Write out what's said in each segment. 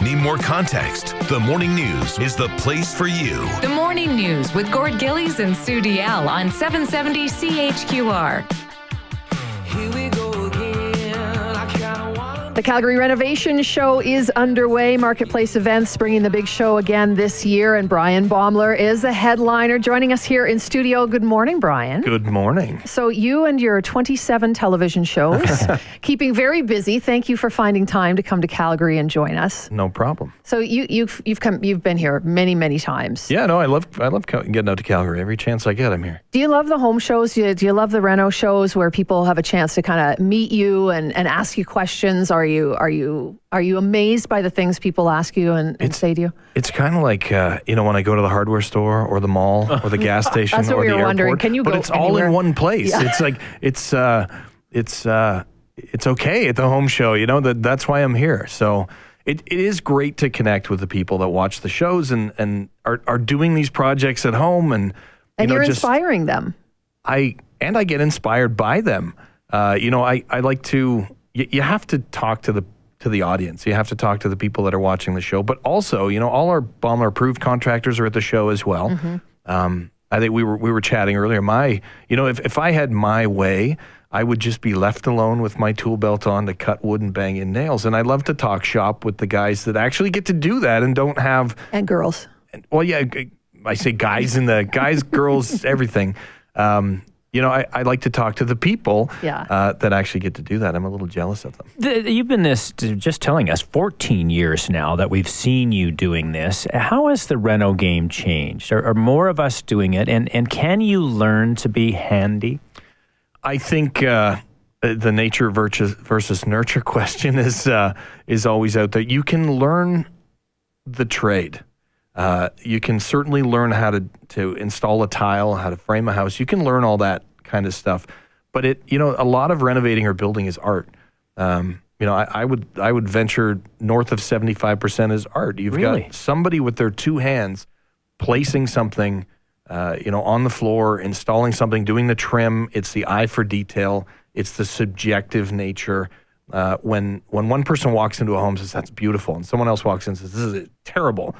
Need more context? The Morning News is the place for you. The Morning News with Gord Gillies and Sue DL on 770 CHQR. Here we go again. I kinda wanna... The Calgary Renovation show is underway. Marketplace Events bringing the big show again this year, and Bryan Baeumler is the headliner joining us here in studio. Good morning, Bryan. Good morning. So you and your 27 television shows, keeping very busy. Thank you for finding time to come to Calgary and join us. No problem. So you've been here many times. Yeah, no, I love getting out to Calgary. Every chance I get, I'm here. Do you love the home shows? Do you love the reno shows where people have a chance to kind of meet you and ask you questions? Are you amazed by the things people ask you and say to you? It's kind of like when I go to the hardware store or the mall or the gas station That's what or we the were airport. wondering. Can you but go it's anywhere? all in one place. Yeah. It's like it's okay at the home show. That's why I'm here. So it is great to connect with the people that watch the shows and are doing these projects at home and you're inspiring them. I get inspired by them. I like to. You have to talk to the audience. You have to talk to the people that are watching the show. But also, all our Baeumler approved contractors are at the show as well. Mm-hmm. I think we were chatting earlier. If I had my way, I would just be left alone with my tool belt on to cut wood and bang in nails. And I love to talk shop with the guys that actually get to do that and don't have and girls. Well, yeah, I say guys girls, everything. I like to talk to the people that actually get to do that. I'm a little jealous of them. You've been just telling us 14 years now that we've seen you doing this. How has the reno game changed? Are more of us doing it? And can you learn to be handy? I think the nature versus nurture question is always out there. You can learn the trade. You can certainly learn how to install a tile, how to frame a house. You can learn all that kind of stuff. But a lot of renovating or building is art. I would venture north of 75% is art. You've got somebody with their two hands placing something, on the floor, installing something, doing the trim. It's the eye for detail. It's the subjective nature. When one person walks into a home and says, that's beautiful, and someone else walks in and says, this is terrible.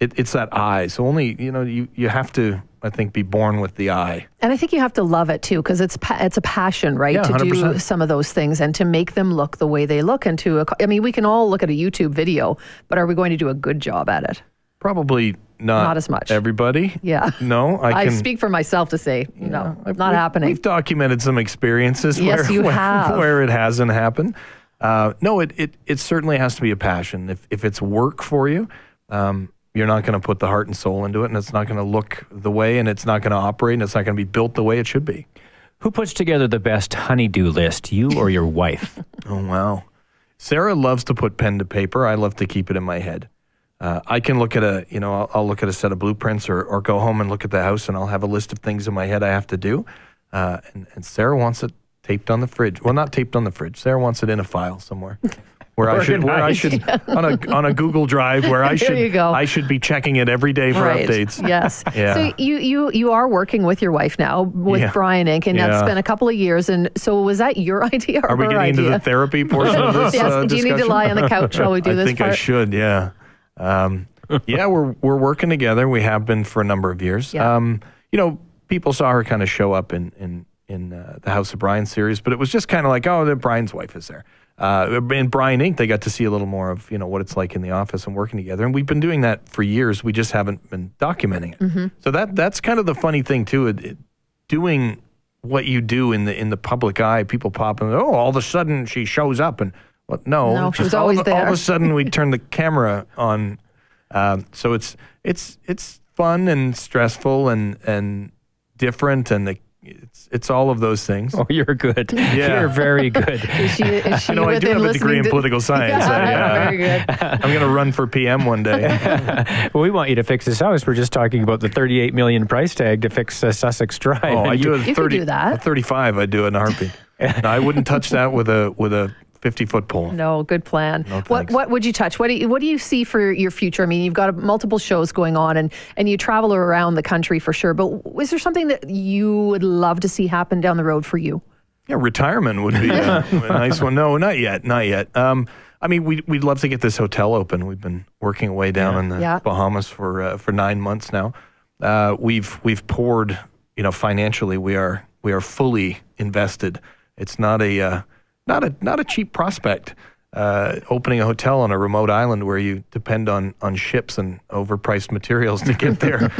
It's that eye. So only, you have to, I think, be born with the eye. And I think you have to love it too, because it's a passion, right? Yeah, to 100%. do some of those things and to make them look the way they look. And we can all look at a YouTube video, but are we going to do a good job at it? Probably not as much. Everybody. Yeah. No, I speak for myself to say, not happening. We've documented some experiences where it hasn't happened. No, it certainly has to be a passion. If it's work for you, you're not going to put the heart and soul into it, and it's not going to look the way, and it's not going to operate, and it's not going to be built the way it should be. Who puts together the best honey-do list, you or your wife? Oh, wow. Sarah loves to put pen to paper. I love to keep it in my head. I can look at I'll look at a set of blueprints or go home and look at the house, and I'll have a list of things in my head I have to do. And Sarah wants it taped on the fridge. Well, not taped on the fridge. Sarah wants it in a file somewhere. Where I should on a Google Drive where I should be checking it every day for updates. Yes. Yeah. So you are working with your wife now with Bryan Inc. and that's been a couple of years. And so was that your idea or are we getting into the therapy portion of this? Yes. Do you need to lie on the couch while we do this? I think I should. Yeah. We're working together. We have been for a number of years. Yeah. People saw her kind of show up in the House of Bryan series, but it was just kind of like, Bryan's wife is there. In Bryan Inc., they got to see a little more of what it's like in the office and working together, and we've been doing that for years. We just haven't been documenting it. Mm-hmm. So that's kind of the funny thing too. Doing what you do in the public eye, people pop and all of a sudden she shows up, and no, she was always there. All of a sudden we turn the camera on. So it's fun and stressful and different, and it's all of those things. Oh, you're good. Yeah. You're very good. Is she I do have a degree in political science. Very good. I'm going to run for PM one day. Well, we want you to fix this house. We're just talking about the $38 million price tag to fix Sussex Drive. Oh, I do you could do that. At 35, I'd do it in a heartbeat. No, I wouldn't touch that with a 50-foot pole. No, good plan. No, what would you touch? What do you see for your future? I mean, you've got multiple shows going on, and you travel around the country for sure. But is there something that you would love to see happen down the road for you? Yeah, retirement would be a nice one. No, not yet. Not yet. I mean, we'd love to get this hotel open. We've been working away down in the Bahamas for 9 months now. We've poured, financially, we are fully invested. It's not a cheap prospect. Opening a hotel on a remote island where you depend on ships and overpriced materials to get there.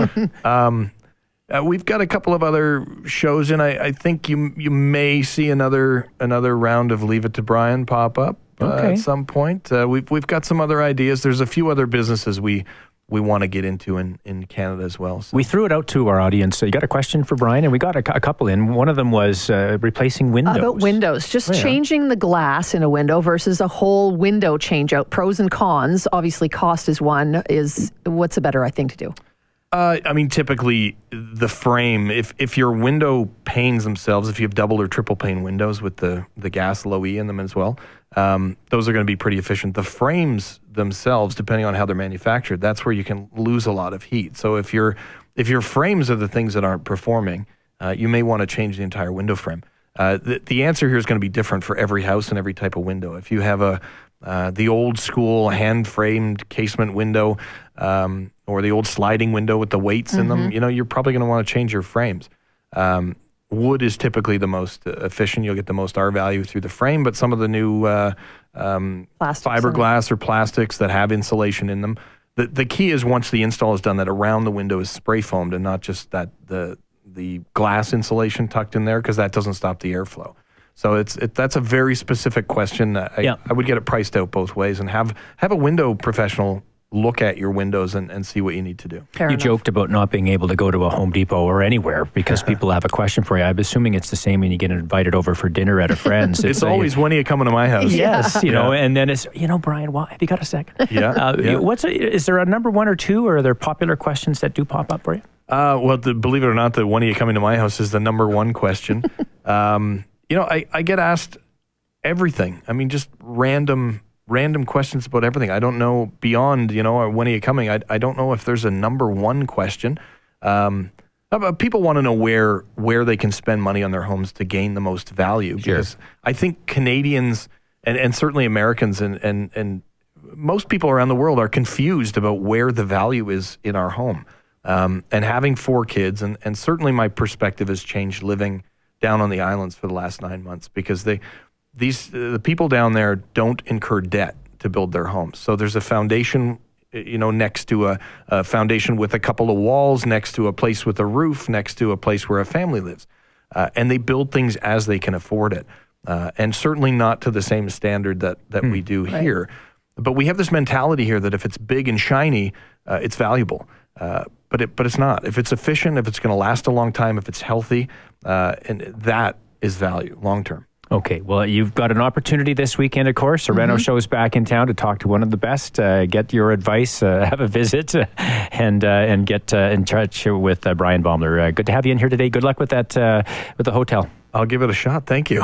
We've got a couple of other shows, and I think you may see another round of Leave It to Bryan pop up at some point. We've got some other ideas. There's a few other businesses we want to get into in Canada as well. So. We threw it out to our audience. So you got a question for Bryan, and we got a couple in. One of them was replacing windows. About windows, just changing the glass in a window versus a whole window change out. Pros and cons. Obviously, cost is one. What's a better thing to do? I mean, typically the frame, if your window panes themselves, if you have double or triple pane windows with the gas low E in them as well, those are going to be pretty efficient. The frames themselves, depending on how they're manufactured, that's where you can lose a lot of heat. So if your frames are the things that aren't performing, you may want to change the entire window frame. The answer here is going to be different for every house and every type of window. If you have the old school hand framed casement window, or the old sliding window with the weights in them, you're probably going to want to change your frames. Wood is typically the most efficient. You'll get the most R value through the frame, but some of the new fiberglass or plastics that have insulation in them, the key is once the install is done that around the window is spray foamed and not just that the glass insulation tucked in there, because that doesn't stop the airflow. So that's a very specific question. I would get it priced out both ways and have a window professional look at your windows and see what you need to do. Fair enough. Joked about not being able to go to a Home Depot or anywhere because people have a question for you. I'm assuming it's the same when you get invited over for dinner at a friend's. It's always, when are you coming to my house? Yes, and then it's, Bryan, have you got a second? Is there a number one or two, or are there popular questions that do pop up for you? Well, believe it or not, the when are you coming to my house is the number one question. I get asked everything. I mean, just random questions about everything. I don't know beyond, when are you coming? I don't know if there's a number one question. People want to know where they can spend money on their homes to gain the most value. Sure. Because I think Canadians and certainly Americans and most people around the world are confused about where the value is in our home. And having 4 kids, and certainly my perspective has changed living down on the islands for the last 9 months, because the people down there don't incur debt to build their homes. So there's a foundation, next to a foundation with a couple of walls, next to a place with a roof, next to a place where a family lives. And they build things as they can afford it. And certainly not to the same standard that we do here. But we have this mentality here that if it's big and shiny, it's valuable. But it's not. If it's efficient, if it's going to last a long time, if it's healthy, and that is value long term. Okay, well, you've got an opportunity this weekend, of course. The Reno Show's back in town to talk to one of the best, get your advice, have a visit, and get in touch with Bryan Baeumler. Good to have you in here today. Good luck with that, with the hotel. I'll give it a shot. Thank you.